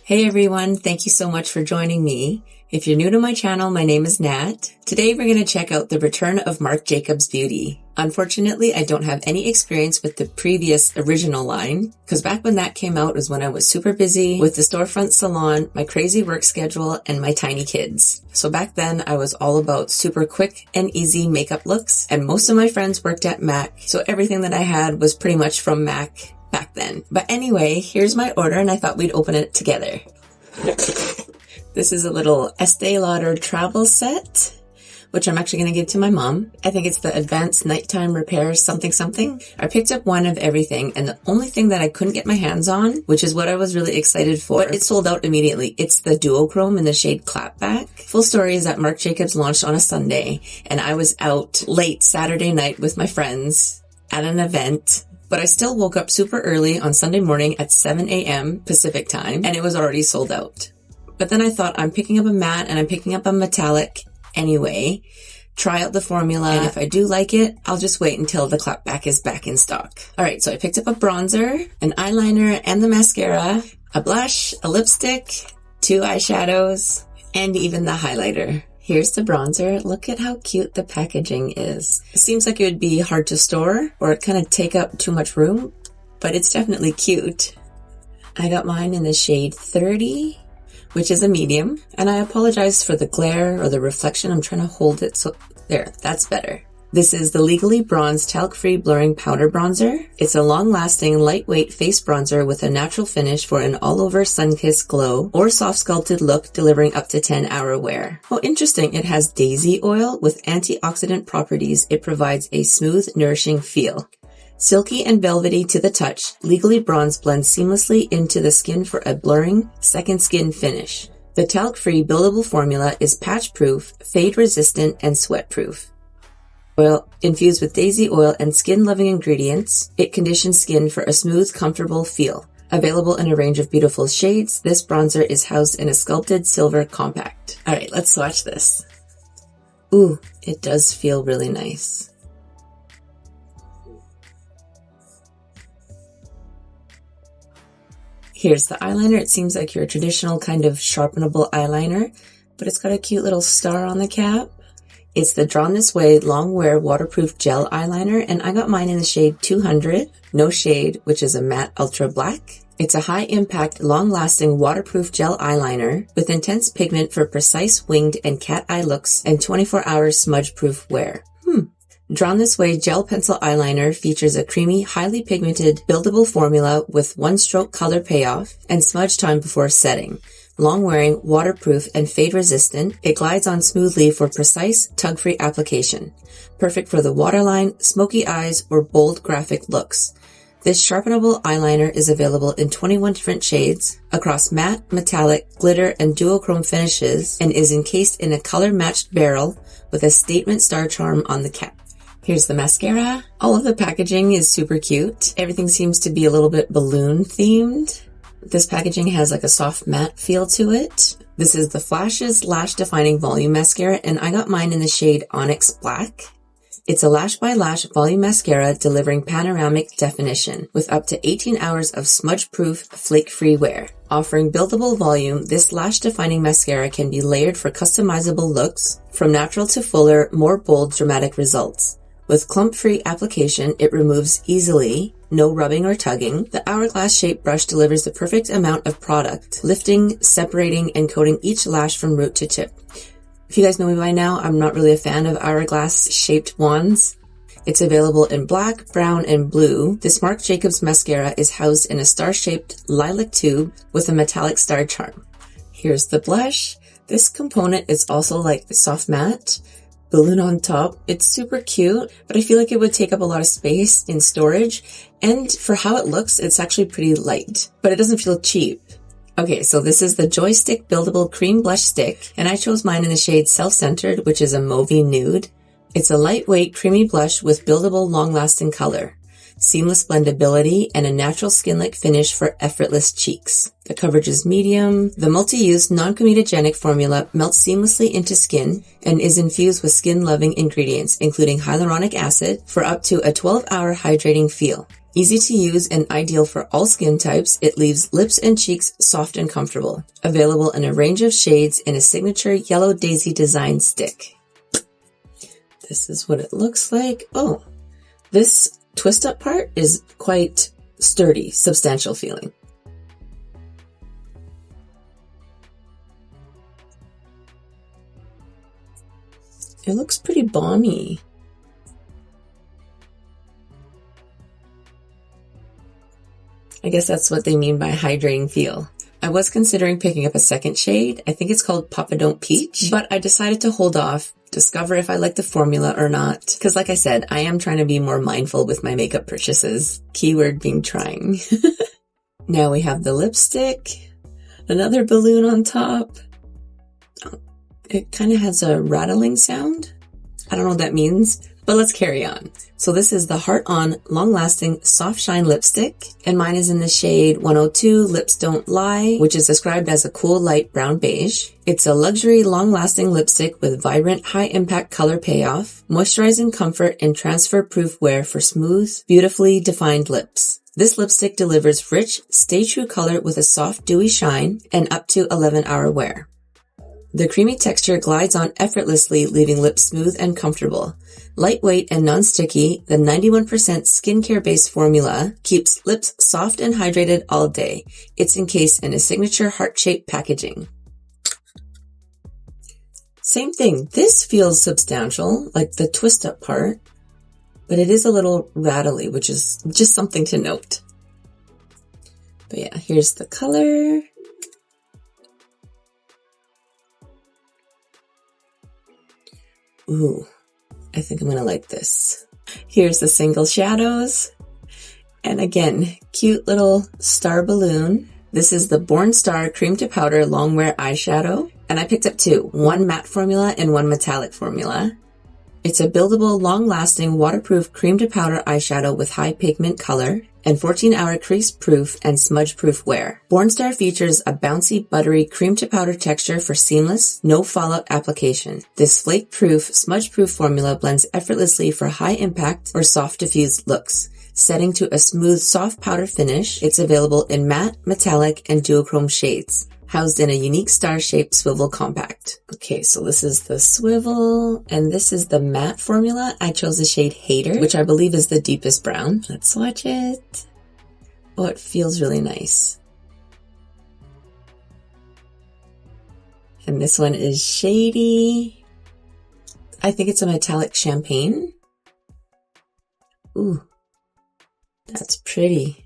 Hey everyone, thank you so much for joining me. If you're new to my channel, my name is Nat. Today we're going to check out the return of Marc Jacob's Beauty. Unfortunately, I don't have any experience with the previous original line, because back when that came out was when I was super busy with the storefront salon, my crazy work schedule, and my tiny kids. So back then I was all about super quick and easy makeup looks, and most of my friends worked at MAC, so everything that I had was pretty much from MAC back then. But anyway, here's my order and I thought we'd open it together. This is a little Estee Lauder travel set, which I'm actually going to give to my mom. I think it's the Advanced Nighttime Repair something. I picked up one of everything, and the only thing that I couldn't get my hands on, which is what I was really excited for, but it sold out immediately. It's the duochrome in the shade Clapback. Full story is that Marc Jacobs launched on a Sunday, and I was out late Saturday night with my friends at an event. But I still woke up super early on Sunday morning at 7 a.m. Pacific time, and it was already sold out. But then I thought, I'm picking up a matte and I'm picking up a metallic anyway. Try out the formula, and if I do like it, I'll just wait until the Clapback is back in stock. Alright, so I picked up a bronzer, an eyeliner and the mascara, a blush, a lipstick, 2 eyeshadows, and even the highlighter. Here's the bronzer. Look at how cute the packaging is. It seems like it would be hard to store or kind of take up too much room, but it's definitely cute. I got mine in the shade 30, which is a medium, and I apologize for the glare or the reflection. I'm trying to hold it so there, that's better. This is the Legally Bronzed Talc-Free Blurring Powder Bronzer. It's a long-lasting, lightweight face bronzer with a natural finish for an all-over sun-kissed glow or soft-sculpted look, delivering up to 10-hour wear. Oh, interesting. It has daisy oil with antioxidant properties. It provides a smooth, nourishing feel. Silky and velvety to the touch, Legally Bronzed blends seamlessly into the skin for a blurring, second skin finish. The talc-free buildable formula is patch-proof, fade-resistant, and sweat-proof. Oil infused with daisy oil and skin-loving ingredients, it conditions skin for a smooth, comfortable feel. Available in a range of beautiful shades, this bronzer is housed in a sculpted silver compact. Alright, let's swatch this. Ooh, it does feel really nice. Here's the eyeliner. It seems like your traditional kind of sharpenable eyeliner, but it's got a cute little star on the cap. It's the Drawn This Way Longwear Waterproof Gel Eyeliner, and I got mine in the shade 200, No Shade, which is a matte ultra black. It's a high-impact, long-lasting waterproof gel eyeliner with intense pigment for precise winged and cat eye looks and 24-hour smudge-proof wear. Drawn This Way Gel Pencil Eyeliner features a creamy, highly pigmented, buildable formula with one-stroke color payoff and smudge time before setting. Long-wearing, waterproof, and fade-resistant, it glides on smoothly for precise, tug-free application. Perfect for the waterline, smoky eyes, or bold graphic looks. This sharpenable eyeliner is available in 21 different shades across matte, metallic, glitter, and duochrome finishes and is encased in a color-matched barrel with a statement star charm on the cap. Here's the mascara. All of the packaging is super cute. Everything seems to be a little bit balloon-themed. This packaging has like a soft matte feel to it. This is the Flash's Lash Defining Volume Mascara, and I got mine in the shade Onyx Black. It's a lash by lash volume mascara delivering panoramic definition with up to 18 hours of smudge-proof, flake-free wear. Offering buildable volume, this lash-defining mascara can be layered for customizable looks, from natural to fuller, more bold, dramatic results. With clump-free application, it removes easily, no rubbing or tugging. The hourglass-shaped brush delivers the perfect amount of product, lifting, separating, and coating each lash from root to tip. If you guys know me by now, I'm not really a fan of hourglass-shaped wands. It's available in black, brown, and blue. This Marc Jacobs mascara is housed in a star-shaped lilac tube with a metallic star charm. Here's the blush. This component is also like soft matte. Balloon on top. It's super cute, but I feel like it would take up a lot of space in storage, and for how it looks, it's actually pretty light, but it doesn't feel cheap. Okay, so this is the Joystick Buildable Cream Blush Stick, and I chose mine in the shade Self-Centered, which is a mauvey nude. It's a lightweight, creamy blush with buildable, long-lasting color, seamless blendability, and a natural skin-like finish for effortless cheeks. The coverage is medium. The multi-use, non-comedogenic formula melts seamlessly into skin and is infused with skin-loving ingredients, including hyaluronic acid, for up to a 12-hour hydrating feel. Easy to use and ideal for all skin types, it leaves lips and cheeks soft and comfortable. Available in a range of shades in a signature yellow daisy design stick. This is what it looks like. Oh, this twist up part is quite sturdy, substantial feeling. It looks pretty balmy. I guess that's what they mean by hydrating feel. I was considering picking up a second shade. I think it's called Papa Don't Peach, but I decided to hold off, discover if I like the formula or not. Because like I said, I am trying to be more mindful with my makeup purchases. Keyword being trying. Now we have the lipstick, another balloon on top. It kind of has a rattling sound. I don't know what that means, but let's carry on. So this is the Heart On Long Lasting Soft Shine Lipstick, and mine is in the shade 102 Lips Don't Lie, which is described as a cool light brown beige. It's a luxury long lasting lipstick with vibrant high impact color payoff, moisturizing comfort and transfer proof wear for smooth, beautifully defined lips. This lipstick delivers rich, stay true color with a soft dewy shine and up to 11-hour wear. The creamy texture glides on effortlessly, leaving lips smooth and comfortable. Lightweight and non-sticky, the 91% skincare-based formula keeps lips soft and hydrated all day. It's encased in a signature heart-shaped packaging. Same thing. This feels substantial, like the twist-up part, but it is a little rattly, which is just something to note. But yeah, here's the color. Ooh, I think I'm gonna like this. Here's the single shadows. And again, cute little star balloon. This is the Born Star Cream to Powder Longwear eyeshadow. And I picked up two, one matte formula and one metallic formula. It's a buildable, long-lasting, waterproof cream to powder eyeshadow with high pigment color and 14-hour crease-proof and smudge-proof wear. Born Star features a bouncy, buttery cream to powder texture for seamless, no-fallout application. This flake-proof, smudge-proof formula blends effortlessly for high-impact or soft diffused looks. Setting to a smooth, soft powder finish, it's available in matte, metallic, and duochrome shades. Housed in a unique star-shaped swivel compact. Okay, so this is the swivel, and this is the matte formula. I chose the shade Hater, which I believe is the deepest brown. Let's swatch it. Oh, it feels really nice. And this one is Shady. I think it's a metallic champagne. Ooh, that's pretty.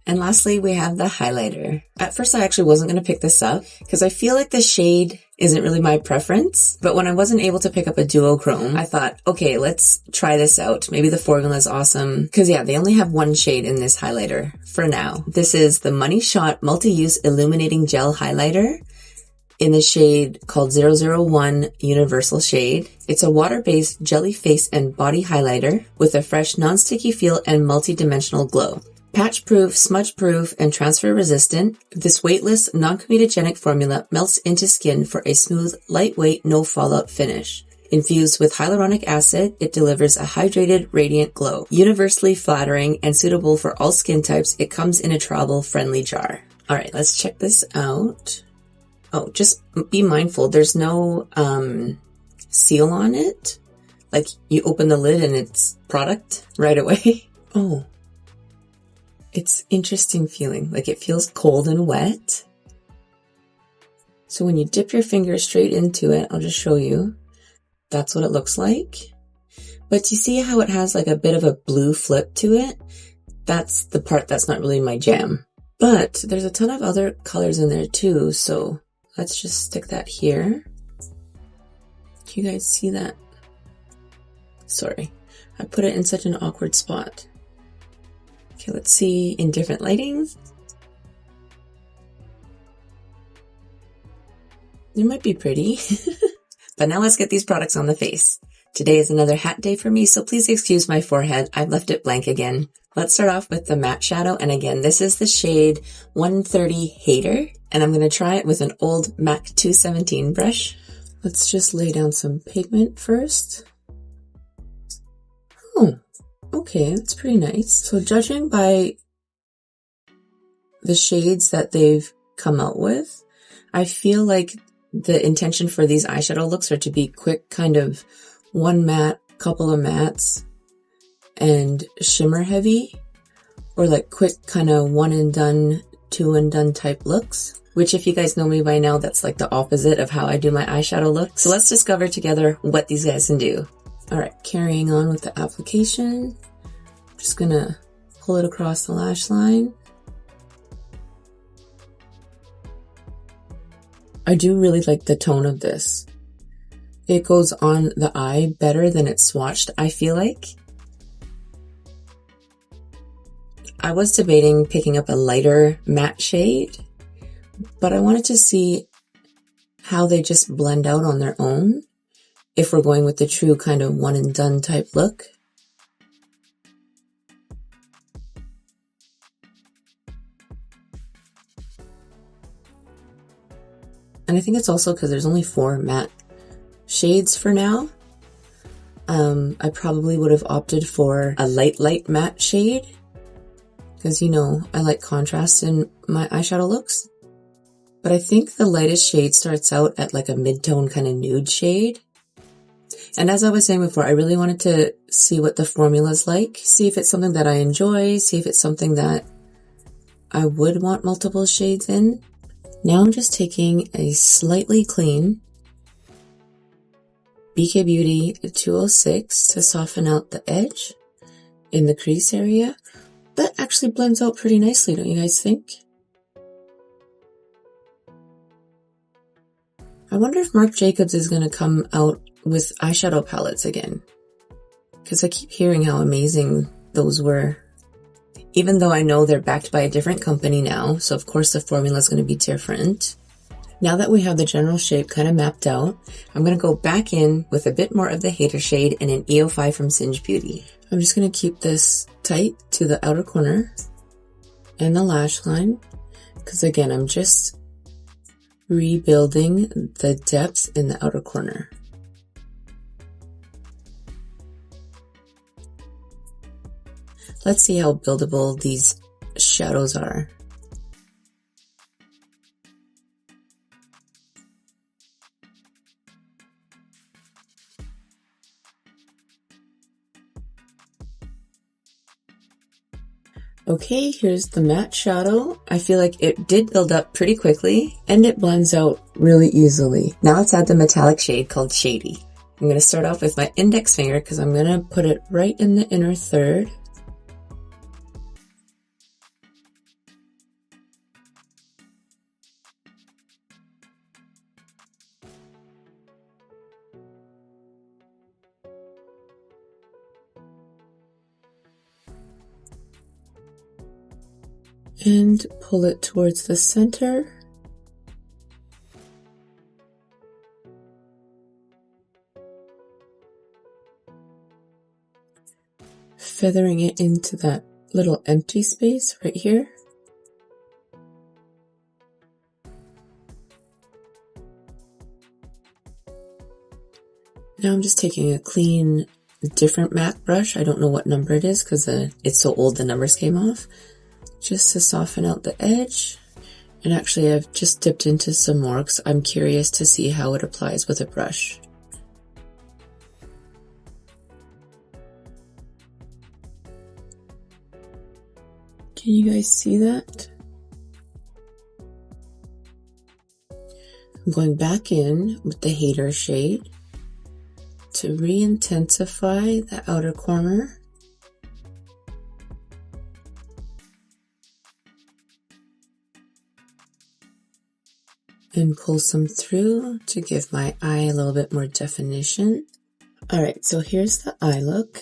And lastly, we have the highlighter. At first, I actually wasn't going to pick this up because I feel like the shade isn't really my preference. But when I wasn't able to pick up a duochrome, I thought, okay, let's try this out. Maybe the formula is awesome. Because yeah, they only have one shade in this highlighter for now. This is the Money Shot Multi-Use Illuminating Gel Highlighter in the shade called 001 Universal Shade. It's a water-based jelly face and body highlighter with a fresh, non-sticky feel and multi-dimensional glow. Patch-proof, smudge-proof, and transfer-resistant, this weightless, non-comedogenic formula melts into skin for a smooth, lightweight, no-fallout finish. Infused with hyaluronic acid, it delivers a hydrated, radiant glow. Universally flattering and suitable for all skin types, it comes in a travel-friendly jar. Alright, let's check this out. Oh, just be mindful, there's no seal on it. Like, you open the lid and it's product right away. Oh. It's interesting feeling, like it feels cold and wet. So when you dip your finger straight into it, I'll just show you. That's what it looks like. But you see how it has like a bit of a blue flip to it? That's the part that's not really my jam. But there's a ton of other colors in there too, so let's just stick that here. Can you guys see that? Sorry, I put it in such an awkward spot. Okay, let's see in different lighting. It might be pretty. But now let's get these products on the face. Today is another hat day for me, so please excuse my forehead. I've left it blank again. Let's start off with the matte shadow. And again, this is the shade 130 Hater. And I'm going to try it with an old MAC 217 brush. Let's just lay down some pigment first. Oh, Okay, that's pretty nice. So judging by the shades that they've come out with, I feel like the intention for these eyeshadow looks are to be quick, kind of one matte, couple of mattes, and shimmer heavy, or like quick kind of one and done, two and done type looks, which if you guys know me by now, that's like the opposite of how I do my eyeshadow look. So let's discover together what these guys can do. All right, carrying on with the application, just gonna pull it across the lash line. I do really like the tone of this. It goes on the eye better than it's swatched, I feel like. I was debating picking up a lighter matte shade, but I wanted to see how they just blend out on their own if we're going with the true kind of one and done type look. And I think it's also because there's only 4 matte shades for now. I probably would have opted for a light matte shade because, you know, I like contrast in my eyeshadow looks. But I think the lightest shade starts out at like a mid-tone kind of nude shade. And as I was saying before, I really wanted to see what the formula's like, see if it's something that I enjoy, see if it's something that I would want multiple shades in. Now I'm just taking a slightly clean BK Beauty 206 to soften out the edge in the crease area. That actually blends out pretty nicely, don't you guys think? I wonder if Marc Jacobs is going to come out with eyeshadow palettes again, because I keep hearing how amazing those were. Even though I know they're backed by a different company now, so of course the formula is going to be different. Now that we have the general shape kind of mapped out, I'm going to go back in with a bit more of the Hater shade and an EO5 from Singe Beauty. I'm just going to keep this tight to the outer corner and the lash line, because again, I'm just rebuilding the depth in the outer corner. Let's see how buildable these shadows are. Okay, here's the matte shadow. I feel like it did build up pretty quickly and it blends out really easily. Now let's add the metallic shade called Shady. I'm going to start off with my index finger because I'm going to put it right in the inner third. And pull it towards the center. Feathering it into that little empty space right here. Now I'm just taking a clean, different matte brush. I don't know what number it is because it's so old the numbers came off. Just to soften out the edge. And actually I've just dipped into some more because I'm curious to see how it applies with a brush. Can you guys see that? I'm going back in with the Hater shade to re-intensify the outer corner. And pull some through to give my eye a little bit more definition. Alright, so here's the eye look.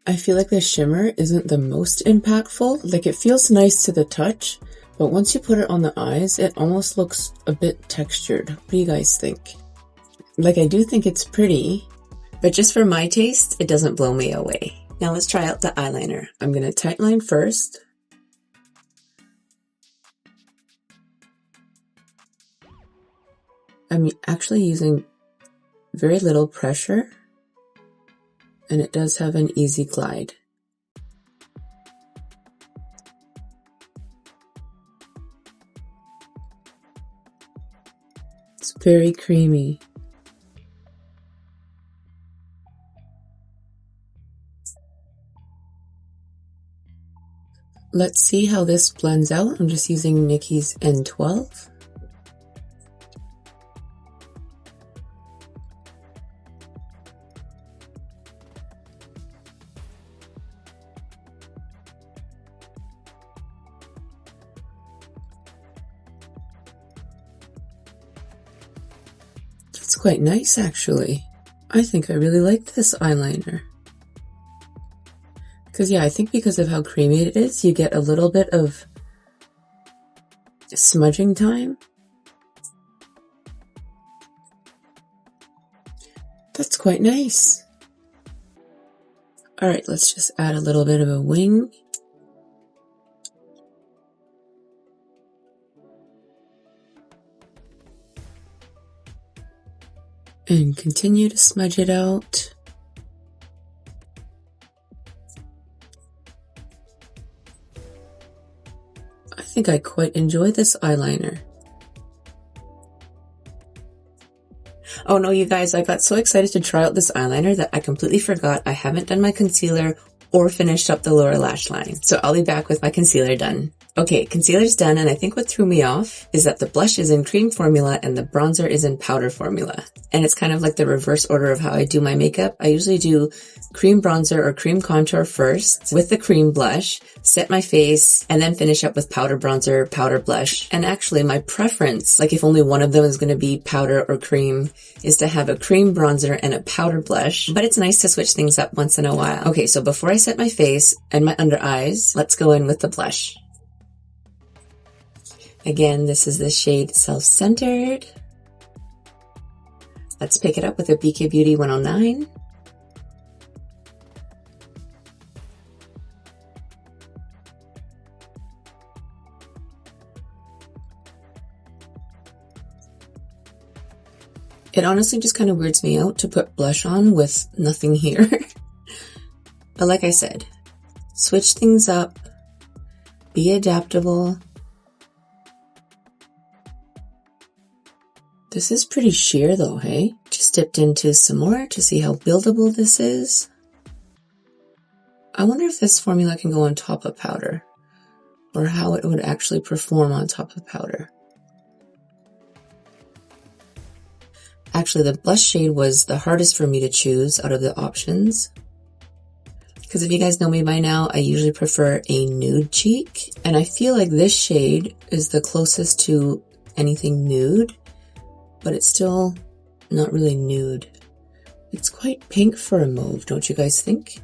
I feel like the shimmer isn't the most impactful. Like it feels nice to the touch, but once you put it on the eyes, it almost looks a bit textured. What do you guys think? Like I do think it's pretty, but just for my taste, it doesn't blow me away. Now let's try out the eyeliner. I'm going to tightline first. I'm actually using very little pressure, and it does have an easy glide. It's very creamy. Let's see how this blends out. I'm just using Nikki's N12. It's quite nice, actually. I think I really like this eyeliner. Because yeah, I think because of how creamy it is, you get a little bit of smudging time. That's quite nice. Alright, let's just add a little bit of a wing. And continue to smudge it out. I think I quite enjoy this eyeliner. Oh no, you guys, I got so excited to try out this eyeliner that I completely forgot I haven't done my concealer or finished up the lower lash line. So I'll be back with my concealer done. Okay, concealer's done, and I think what threw me off is that the blush is in cream formula and the bronzer is in powder formula. And it's kind of like the reverse order of how I do my makeup. I usually do cream bronzer or cream contour first with the cream blush, set my face, and then finish up with powder bronzer, powder blush. And actually my preference, like if only one of them is going to be powder or cream, is to have a cream bronzer and a powder blush. But it's nice to switch things up once in a while. Okay, so before I set my face and my under eyes, let's go in with the blush. Again, this is the shade Self-Centered. Let's pick it up with a BK Beauty 109. It honestly just kind of weirds me out to put blush on with nothing here. But like I said, switch things up, be adaptable. This is pretty sheer though, hey? Just dipped into some more to see how buildable this is. I wonder if this formula can go on top of powder, or how it would actually perform on top of powder. Actually, the blush shade was the hardest for me to choose out of the options. Because if you guys know me by now, I usually prefer a nude cheek. And I feel like this shade is the closest to anything nude. But it's still not really nude. It's quite pink for a mauve, don't you guys think?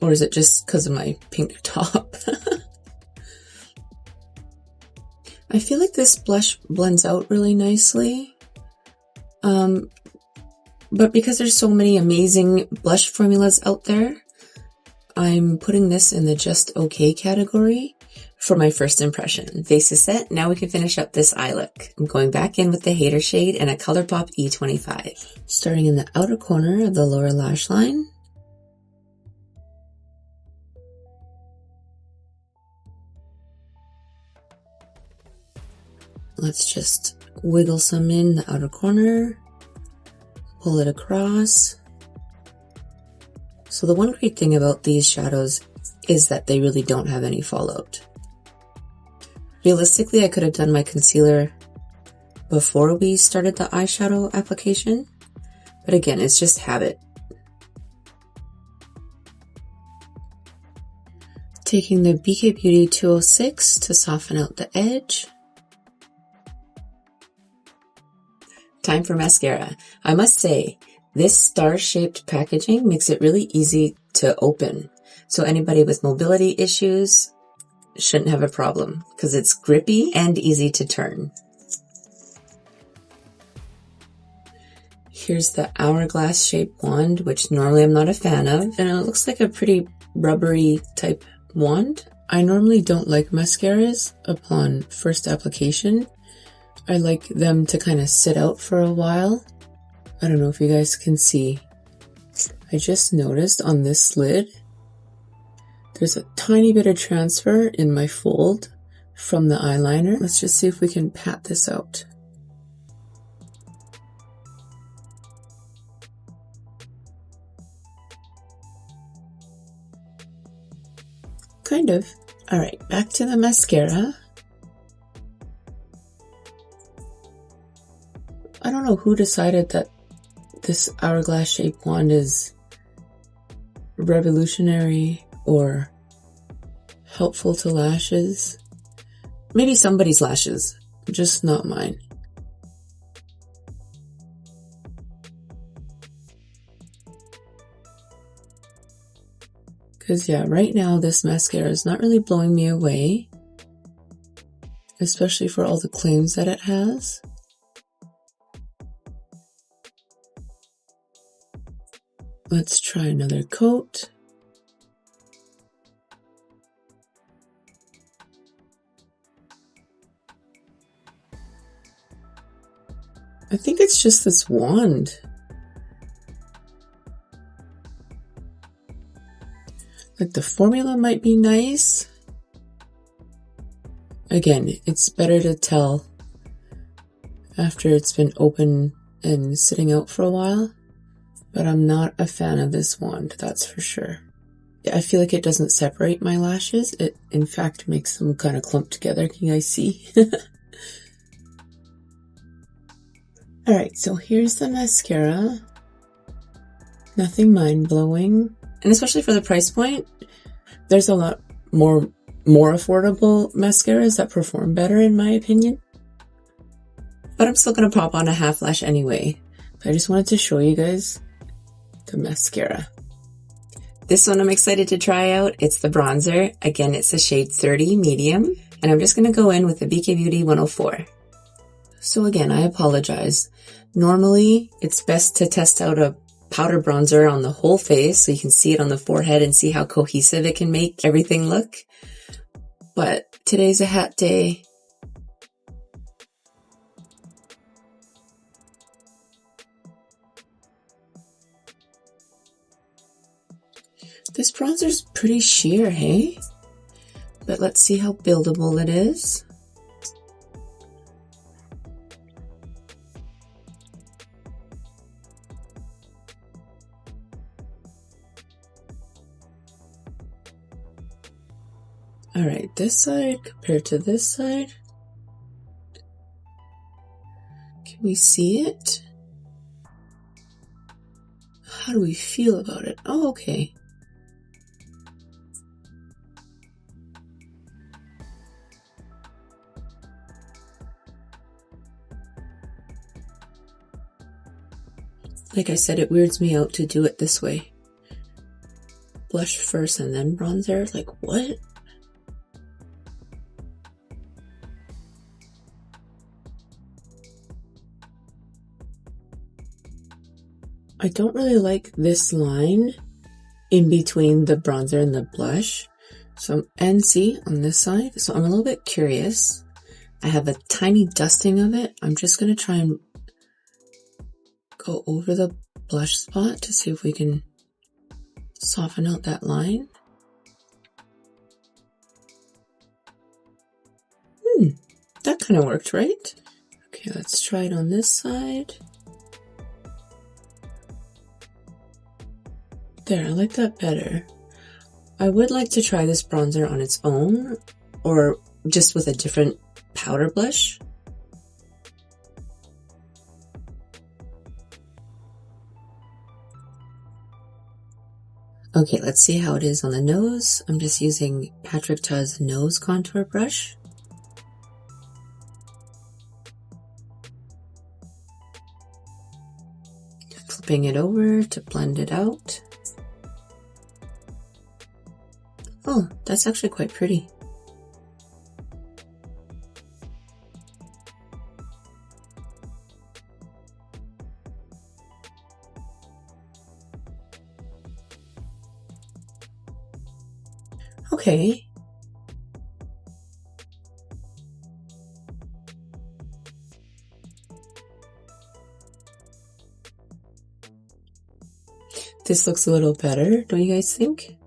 Or is it just because of my pink top? I feel like this blush blends out really nicely. But because there's so many amazing blush formulas out there, I'm putting this in the just okay category. For my first impression. Face is set, now we can finish up this eye look. I'm going back in with the Hater shade and a ColourPop E25. Starting in the outer corner of the lower lash line. Let's just wiggle some in the outer corner. Pull it across. So the one great thing about these shadows is that they really don't have any fallout. Realistically, I could have done my concealer before we started the eyeshadow application, but again, it's just habit. Taking the BK Beauty 206 to soften out the edge. Time for mascara. I must say, this star-shaped packaging makes it really easy to open. So anybody with mobility issues shouldn't have a problem because it's grippy and easy to turn. Here's the hourglass shaped wand, which normally I'm not a fan of, and it looks like a pretty rubbery type wand. I normally don't like mascaras upon first application. I like them to kind of sit out for a while. I don't know if you guys can see. I just noticed on this lid there's a tiny bit of transfer in my fold from the eyeliner. Let's just see if we can pat this out. Kind of. Alright, back to the mascara. I don't know who decided that this hourglass shaped wand is revolutionary or helpful to lashes. Maybe somebody's lashes, just not mine. Because yeah, right now this mascara is not really blowing me away, especially for all the claims that it has. Let's try another coat. I think it's just this wand. Like the formula might be nice. Again, it's better to tell after it's been open and sitting out for a while. But I'm not a fan of this wand, that's for sure. I feel like it doesn't separate my lashes. It, in fact, makes them kind of clump together. Can you guys see? Alright, so here's the mascara. Nothing mind-blowing. And especially for the price point, there's a lot more affordable mascaras that perform better in my opinion. But I'm still going to pop on a half lash anyway. I just wanted to show you guys the mascara. This one I'm excited to try out. It's the bronzer. Again, it's a shade 30 medium. And I'm just going to go in with the BK Beauty 104. So again, I apologize. Normally, it's best to test out a powder bronzer on the whole face so you can see it on the forehead and see how cohesive it can make everything look. But today's a hot day. This bronzer's pretty sheer, hey? But let's see how buildable it is. Alright, this side compared to this side. Can we see it? How do we feel about it? Oh, okay. Like I said, it weirds me out to do it this way. Blush first and then bronzer? Like, what? I don't really like this line in between the bronzer and the blush. So, and see on this side. So I'm a little bit curious. I have a tiny dusting of it. I'm just going to try and go over the blush spot to see if we can soften out that line. That kind of worked, right? Okay, let's try it on this side. There, I like that better. I would like to try this bronzer on its own or just with a different powder blush. Okay, let's see how it is on the nose. I'm just using Patrick Ta's nose contour brush. Flipping it over to blend it out. Oh, that's actually quite pretty. Okay. This looks a little better, don't you guys think?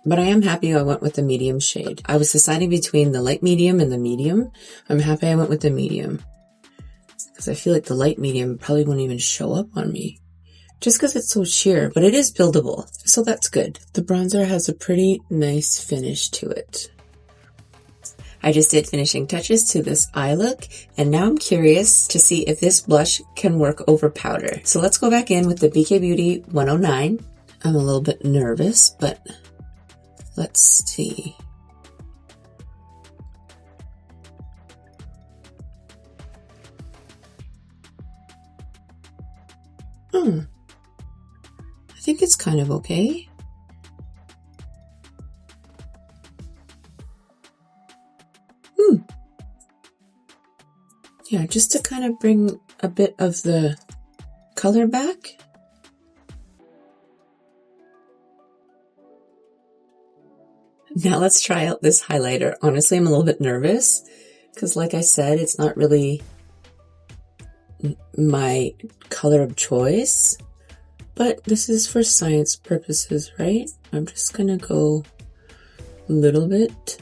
But I am happy I went with the medium shade. I was deciding between the light medium and the medium. I'm happy I went with the medium. Because I feel like the light medium probably won't even show up on me. just because it's so sheer, but it is buildable, so that's good. The bronzer has a pretty nice finish to it. I just did finishing touches to this eye look, and now I'm curious to see if this blush can work over powder. So let's go back in with the BK Beauty 109. I'm a little bit nervous, but let's see. I think it's kind of okay. Yeah, just to kind of bring a bit of the color back. Now let's try out this highlighter. Honestly, I'm a little bit nervous because, like I said, it's not really my color of choice, but this is for science purposes, right? I'm just gonna go a little bit.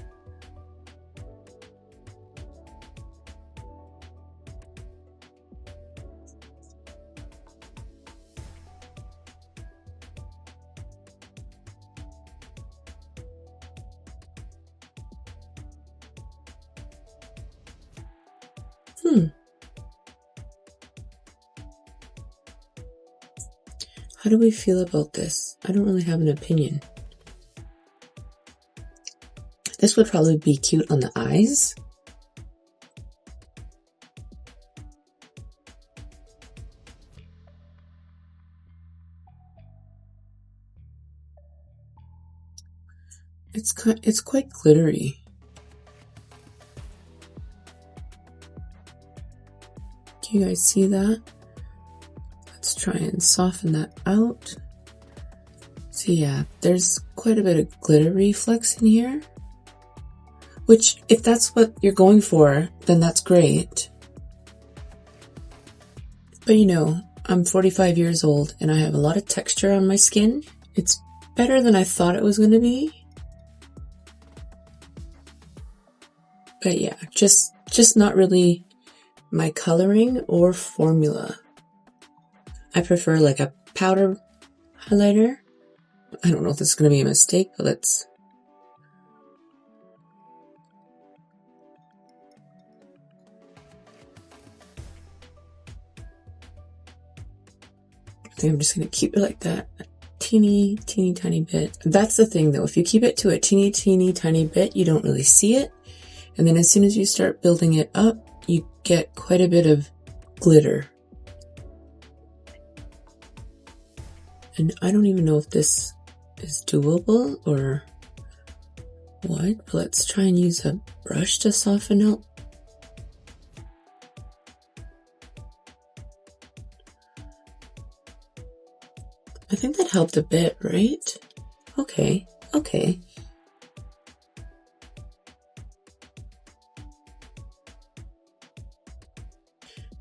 How do we feel about this? I don't really have an opinion. This would probably be cute on the eyes. It's quite glittery. Can you guys see that? Let's try and soften that out. So yeah, there's quite a bit of glitter reflex in here, which if that's what you're going for, then that's great. But you know, I'm 45 years old and I have a lot of texture on my skin. It's better than I thought it was going to be. But yeah, just not really my coloring or formula. I prefer like a powder highlighter. I don't know if this is going to be a mistake, but let's... I think I'm just going to keep it like that. A teeny tiny bit. That's the thing though. If you keep it to a teeny tiny bit, you don't really see it. And then as soon as you start building it up, you get quite a bit of glitter. And I don't even know if this is doable or what, but let's try and use a brush to soften out. I think that helped a bit, right? Okay.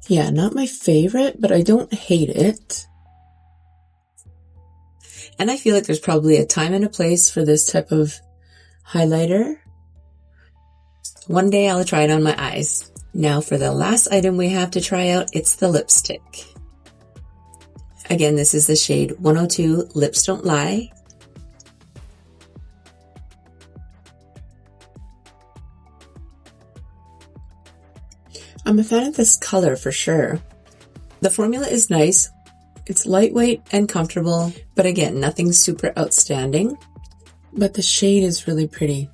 Yeah, not my favorite, but I don't hate it. And I feel like there's probably a time and a place for this type of highlighter. One day I'll try it on my eyes. Now for the last item we have to try out, it's the lipstick. Again, this is the shade 102 Lips Don't Lie. I'm a fan of this color for sure. The formula is nice. It's lightweight and comfortable, but again, nothing super outstanding. But the shade is really pretty.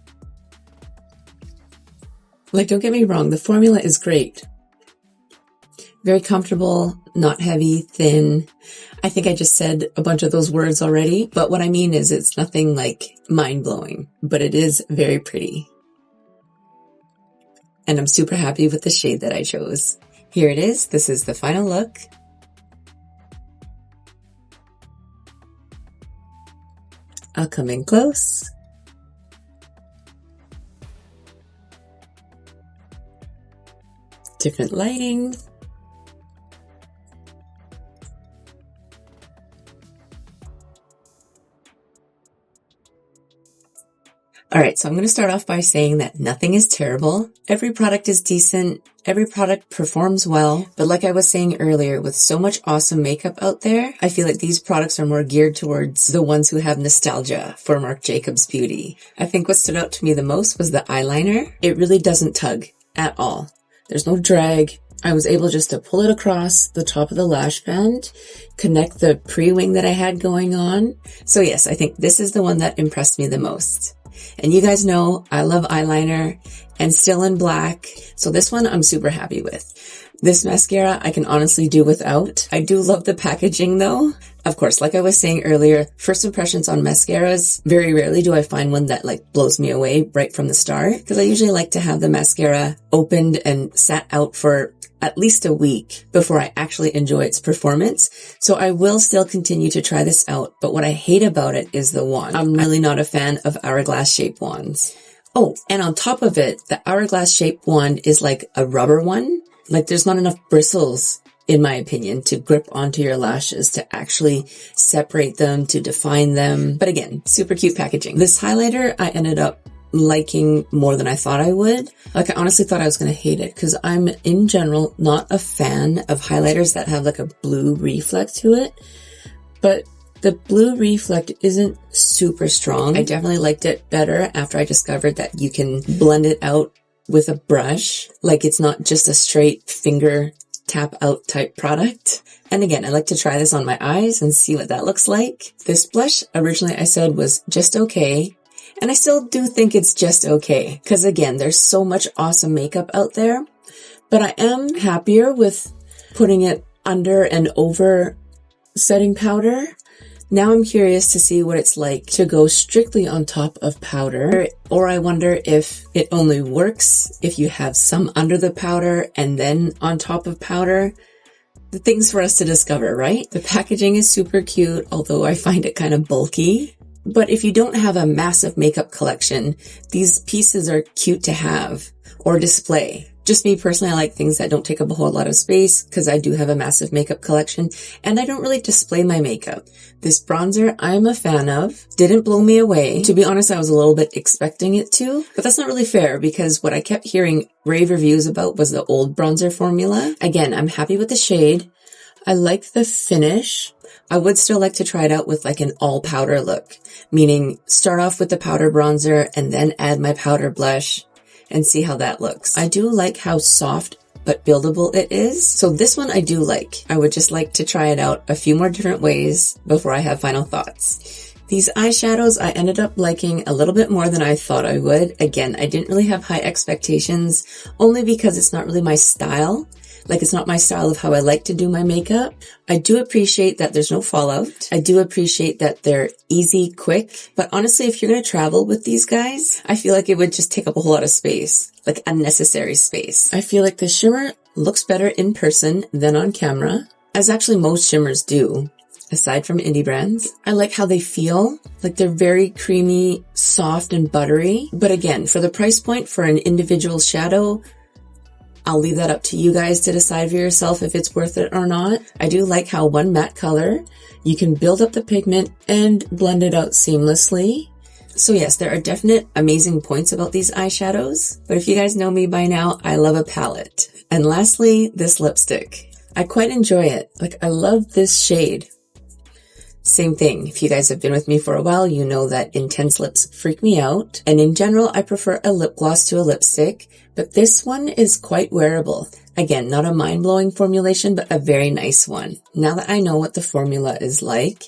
Like, don't get me wrong, the formula is great. Very comfortable, not heavy, thin. I think I just said a bunch of those words already, but what I mean is it's nothing like mind-blowing, but it is very pretty. And I'm super happy with the shade that I chose. Here it is. This is the final look. I'll come in close. Different lighting. Alright, so I'm going to start off by saying that nothing is terrible. Every product is decent. Every product performs well. But like I was saying earlier, with so much awesome makeup out there, I feel like these products are more geared towards the ones who have nostalgia for Marc Jacob's beauty. I think what stood out to me the most was the eyeliner. It really doesn't tug at all. There's no drag. I was able just to pull it across the top of the lash band, connect the pre-wing that I had going on. So yes, I think this is the one that impressed me the most. And you guys know I love eyeliner and still in black. So this one I'm super happy with. This mascara I can honestly do without. I do love the packaging though. Of course, like I was saying earlier, first impressions on mascaras, very rarely do I find one that like blows me away right from the start. Because I usually like to have the mascara opened and sat out for at least a week before I actually enjoy its performance. So I will still continue to try this out, but what I hate about it is the wand. I'm really not a fan of hourglass shaped wands. Oh, and on top of it, the hourglass shaped wand is like a rubber one. Like there's not enough bristles, in my opinion, to grip onto your lashes, to actually separate them, to define them. But again, super cute packaging. This highlighter I ended up liking more than I thought I would. Like I honestly thought I was going to hate it because I'm in general not a fan of highlighters that have like a blue reflect to it. But the blue reflect isn't super strong. I definitely liked it better after I discovered that you can blend it out with a brush. Like it's not just a straight finger tap out type product. And again, I like to try this on my eyes and see what that looks like. This blush originally I said was just okay. And I still do think it's just okay. Because again, there's so much awesome makeup out there. But I am happier with putting it under and over setting powder. Now I'm curious to see what it's like to go strictly on top of powder. Or I wonder if it only works if you have some under the powder and then on top of powder. The things for us to discover, right? The packaging is super cute, although I find it kind of bulky. But if you don't have a massive makeup collection, these pieces are cute to have or display. Just me personally, I like things that don't take up a whole lot of space because I do have a massive makeup collection and I don't really display my makeup. This bronzer I'm a fan of. Didn't blow me away. To be honest, I was a little bit expecting it to, but that's not really fair because what I kept hearing rave reviews about was the old bronzer formula. Again, I'm happy with the shade. I like the finish. I would still like to try it out with like an all powder look, meaning start off with the powder bronzer and then add my powder blush and see how that looks. I do like how soft but buildable it is. So this one I do like. I would just like to try it out a few more different ways before I have final thoughts. These eyeshadows I ended up liking a little bit more than I thought I would. Again, I didn't really have high expectations only because it's not really my style. Like it's not my style of how I like to do my makeup. I do appreciate that there's no fallout. I do appreciate that they're easy, quick. But honestly, if you're going to travel with these guys, I feel like it would just take up a whole lot of space, like unnecessary space. I feel like the shimmer looks better in person than on camera, as actually most shimmers do, aside from indie brands. I like how they feel, like they're very creamy, soft, and buttery. But again, for the price point for an individual shadow, I'll leave that up to you guys to decide for yourself if it's worth it or not. I do like how one matte color, you can build up the pigment and blend it out seamlessly. So yes, there are definite amazing points about these eyeshadows, but if you guys know me by now, I love a palette. And lastly, this lipstick. I quite enjoy it. Like I love this shade. Same thing. If you guys have been with me for a while, you know that intense lips freak me out. And in general, I prefer a lip gloss to a lipstick, but this one is quite wearable. Again, not a mind-blowing formulation, but a very nice one. Now that I know what the formula is like,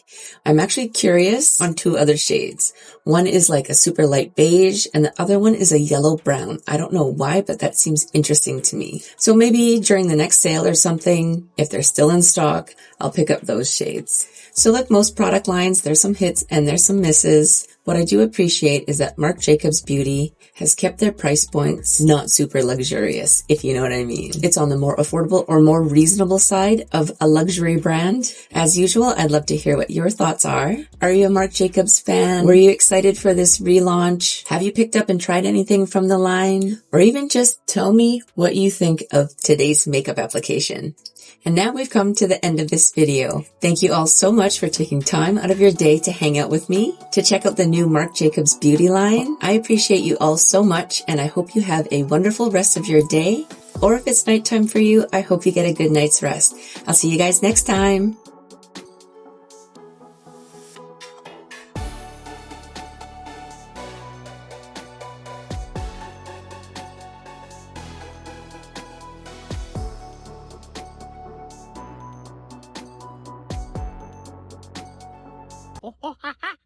I'm actually curious on two other shades. One is like a super light beige, and the other one is a yellow brown. I don't know why, but that seems interesting to me. So maybe during the next sale or something, if they're still in stock, I'll pick up those shades. So like most product lines, there's some hits and there's some misses. What I do appreciate is that Marc Jacob's Beauty has kept their price points not super luxurious, if you know what I mean. It's on the more affordable or more reasonable side of a luxury brand. As usual, I'd love to hear what your thoughts are. Are you a Marc Jacobs fan? Were you excited for this relaunch? Have you picked up and tried anything from the line? Or even just tell me what you think of today's makeup application. And now we've come to the end of this video. Thank you all so much for taking time out of your day to hang out with me, to check out the new Marc Jacobs beauty line. I appreciate you all so much, and I hope you have a wonderful rest of your day. Or if it's nighttime for you, I hope you get a good night's rest. I'll see you guys next time. Oh, ha, ha.